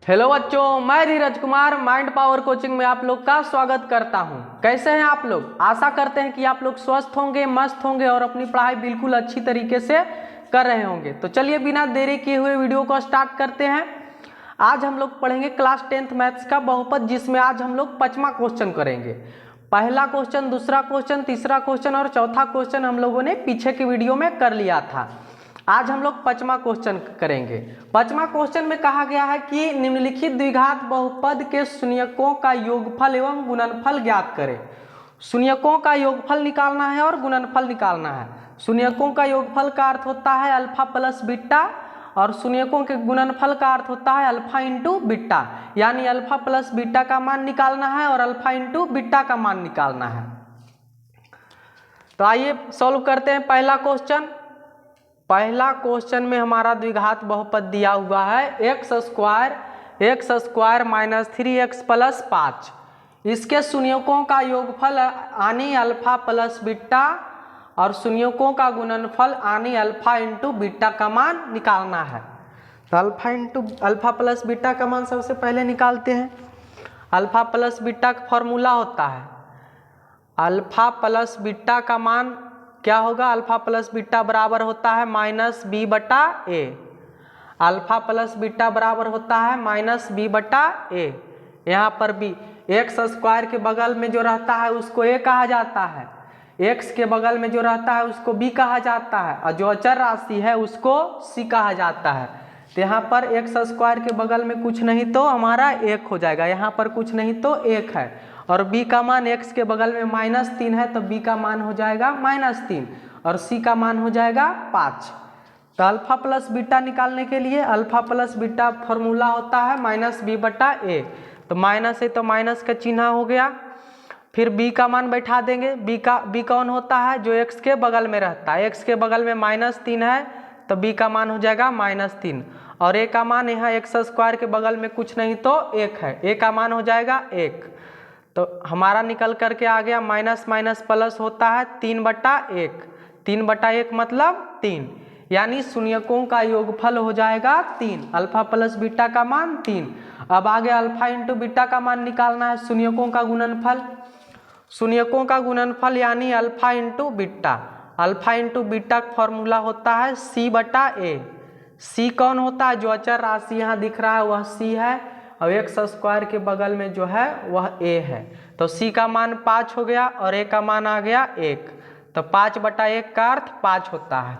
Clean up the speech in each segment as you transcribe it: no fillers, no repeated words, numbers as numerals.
Hello बच्चों, मैं धीरज Kumar mind power coaching में आप लोग का स्वागत करता हूं। कैसे हैं आप लोग? आशा करते हैं कि आप लोग स्वस्थ होंगे, मस्त होंगे और अपनी पढ़ाई बिल्कुल अच्छी तरीके से कर रहे होंगे। तो चलिए बिना देरी किए हुए वीडियो को स्टार्ट करते हैं। आज हम लोग पढ़ेंगे क्लास 10th मैथ्स का बहुपद, जिसमें आज हम लोग 5वां क्वेश्चन करेंगे। पहला क्वेश्चन, दूसरा क्वेश्चन, तीसरा क्वेश्चन और चौथा क्वेश्चन हम लोगों ने पीछे की वीडियो में कर लिया था। आज हम लोग 5वां क्वेश्चन करेंगे। 5वां क्वेश्चन में कहा गया है कि निम्नलिखित द्विघात बहुपद के शून्यकों का योगफल एवं गुणनफल ज्ञात करें। शून्यकों का योगफल निकालना है और गुणनफल निकालना है। शून्यकों का योगफल का अर्थ होता है अल्फा प्लस बीटा और शून्यकों के गुणनफल का अर्थ होता है अल्फा इंटू बीटा, यानी अल्फा प्लस बीटा का मान निकालना है और अल्फा इंटू बीटा का मान निकालना है। तो आइए सॉल्व करते हैं पहला क्वेश्चन। पहला क्वेश्चन में हमारा द्विघात बहुपद दिया हुआ है x square minus 3x plus 5। इसके शून्यकों का योगफल यानी अल्फा प्लस बीटा और शून्यकों का गुणनफल यानी अल्फा इंटू बीटा का मान निकालना है। तो अल्फा प्लस बीटा का मान सबसे पहले निकालते हैं। अल्फा प्लस बीटा का फॉर्मूला होता है, अल्फा प्लस बीटा का मान क्या होगा? अल्फा प्लस बीटा बराबर होता है माइनस बी बटा ए। अल्फा प्लस बीटा बराबर होता है माइनस बी बटा ए। यहाँ पर बी एक्स स्क्वायर के बगल में जो रहता है उसको ए कहा जाता है, एक्स के बगल में जो रहता है उसको बी कहा जाता है और जो अचर राशि है उसको सी कहा जाता है। तो यहाँ पर एक्स स्क्वायर के बगल में कुछ नहीं तो हमारा 1 हो जाएगा, यहाँ पर कुछ नहीं तो 1 है और b का मान x के बगल में -3 है तो b का मान हो जाएगा -3 और c का मान हो जाएगा 5। तो अल्फा प्लस बीटा निकालने के लिए अल्फा प्लस बीटा फॉर्मूला होता है माइनस बी बटा ए। तो माइनस है तो माइनस का चिन्ह हो गया। फिर b का मान बैठा देंगे। b कौन होता है? जो x के बगल में रहता है। x के बगल में -3 है तो b का मान हो जाएगा -3 और a का मान यहाँ एक्स स्क्वायर के बगल में कुछ नहीं तो 1 है, a का मान हो जाएगा 1। तो हमारा निकल करके आ गया माइनस माइनस प्लस होता है 3/1। 3/1 मतलब 3, यानी शून्यकों का योगफल हो जाएगा 3। अल्फा प्लस बीटा का मान 3। अब आगे अल्फा इंटू बीटा का मान निकालना है। शून्यकों का गुणनफल, शून्यकों का गुणनफल यानी alpha into beta. Alpha into beta का फॉर्मूला होता है सी बटा ए। सी कौन होता है? जो अचर राशि यहाँ दिख रहा है वह सी है और एक्स स्क्वायर के बगल में जो है वह a है। तो c का मान 5 हो गया और a का मान आ गया 1। तो 5/1 का अर्थ 5 होता है।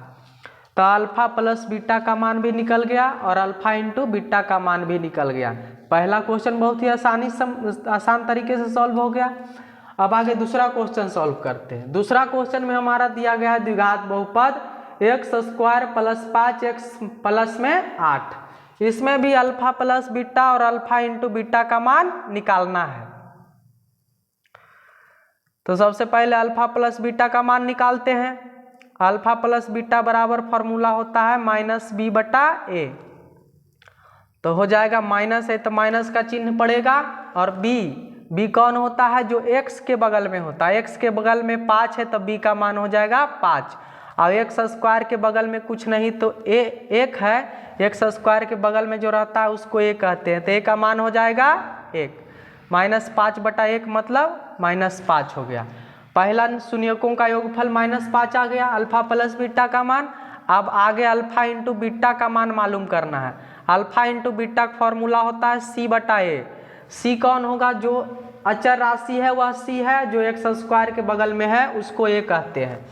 तो अल्फा प्लस बीटा का मान भी निकल गया और अल्फा इंटू बीटा का मान भी निकल गया। पहला क्वेश्चन बहुत ही आसान तरीके से सॉल्व हो गया। अब आगे दूसरा क्वेश्चन सॉल्व करते हैं। दूसरा क्वेश्चन में हमारा दिया गया है द्विघात बहुपद x square plus 5x plus में 8। इसमें भी अल्फा प्लस बीटा और अल्फा इंटू बीटा का मान निकालना है। तो सबसे पहले अल्फा प्लस बीटा का मान निकालते हैं। अल्फा प्लस बीटा बराबर फॉर्मूला होता है माइनस बी बटा ए। तो हो जाएगा माइनस है तो माइनस का चिन्ह पड़ेगा और बी कौन होता है? जो एक्स के बगल में होता है। एक्स के बगल में 5 है तो बी का मान हो जाएगा 5 और एक्स स्क्वायर के बगल में कुछ नहीं तो 1 है। एक्स स्क्वायर के बगल में जो रहता है उसको a कहते हैं तो a का मान हो जाएगा 1। -5/1 मतलब -5 हो गया। पहला शून्यकों का योगफल -5 आ गया, अल्फा प्लस बीटा का मान। अब आगे अल्फा इंटू बीटा का मान मालूम करना है। अल्फा इंटू बीटा का फॉर्मूला होता है c बटा ए। c कौन होगा? जो अचर राशि है वह c है, जो एक्स स्क्वायर के बगल में है उसको a कहते हैं।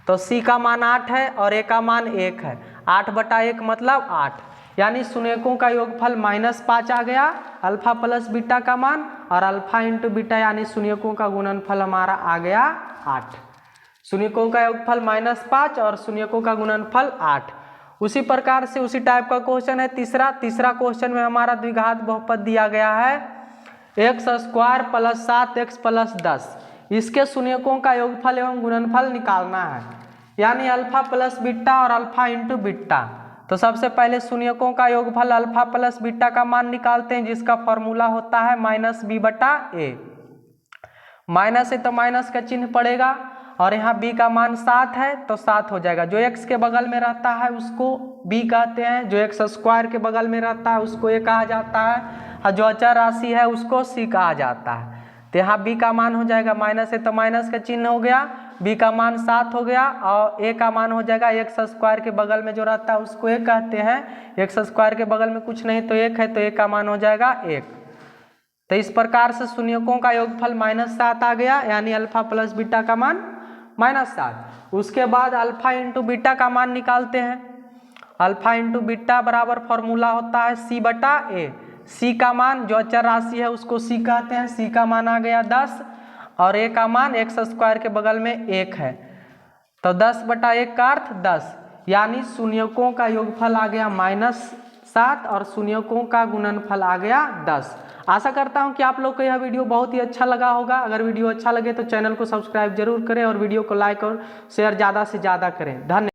तो c का मान 8 है और a का मान 1 है। 8/1 मतलब 8, यानी शून्यकों का योगफल -5 आ गया, अल्फा प्लस बीटा का मान और अल्फा इंटू बीटा यानी शून्यकों का गुणनफल हमारा आ गया 8। शून्यकों का योगफल -5 और शून्यकों का गुणनफल 8। उसी प्रकार से उसी टाइप का क्वेश्चन है तीसरा क्वेश्चन में हमारा द्विघात बहुपद दिया गया है x square plus 7x plus 10। इसके शून्यकों का योगफल एवं गुणनफल निकालना है, यानी अल्फा प्लस बीटा और अल्फा इंटू बीटा। तो सबसे पहले शून्यकों का योगफल अल्फा प्लस बीटा का मान निकालते हैं, जिसका फॉर्मूला होता है माइनस बी बटा ए। माइनस है तो माइनस का चिन्ह पड़ेगा और यहाँ b का मान 7 है तो 7 हो जाएगा। जो x के बगल में रहता है उसको b कहते हैं, जो x स्क्वायर के बगल में रहता है उसको a कहा जाता है, और जो अचर राशि है उसको c कहा जाता है। तो यहाँ b का मान हो जाएगा माइनस है तो माइनस का चिन्ह हो गया, b का मान 7 हो गया, और a का मान हो जाएगा x स्क्वायर के बगल में जो रहता है उसको a कहते हैं। x स्क्वायर के बगल में कुछ नहीं तो 1 है तो a का मान हो जाएगा 1। तो इस प्रकार से शून्यकों का योगफल -7 आ गया, यानी अल्फा प्लस बीटा का मान -7। उसके बाद अल्फा इंटू बीटा का मान निकालते हैं। अल्फा इंटू बीटा बराबर फॉर्मूला होता है c/a। c का मान जो अचर राशि है उसको c कहते हैं, c का मान आ गया 10, और a का मान x स्क्वायर के बगल में 1 है तो 10/1 का अर्थ 10, यानी शून्यकों का योगफल आ गया -7 और शून्यकों का गुणनफल आ गया 10। आशा करता हूं कि आप लोग को यह वीडियो बहुत ही अच्छा लगा होगा। अगर वीडियो अच्छा लगे तो चैनल को सब्सक्राइब जरूर करें और वीडियो को लाइक और शेयर ज़्यादा से ज़्यादा करें। धन्यवाद।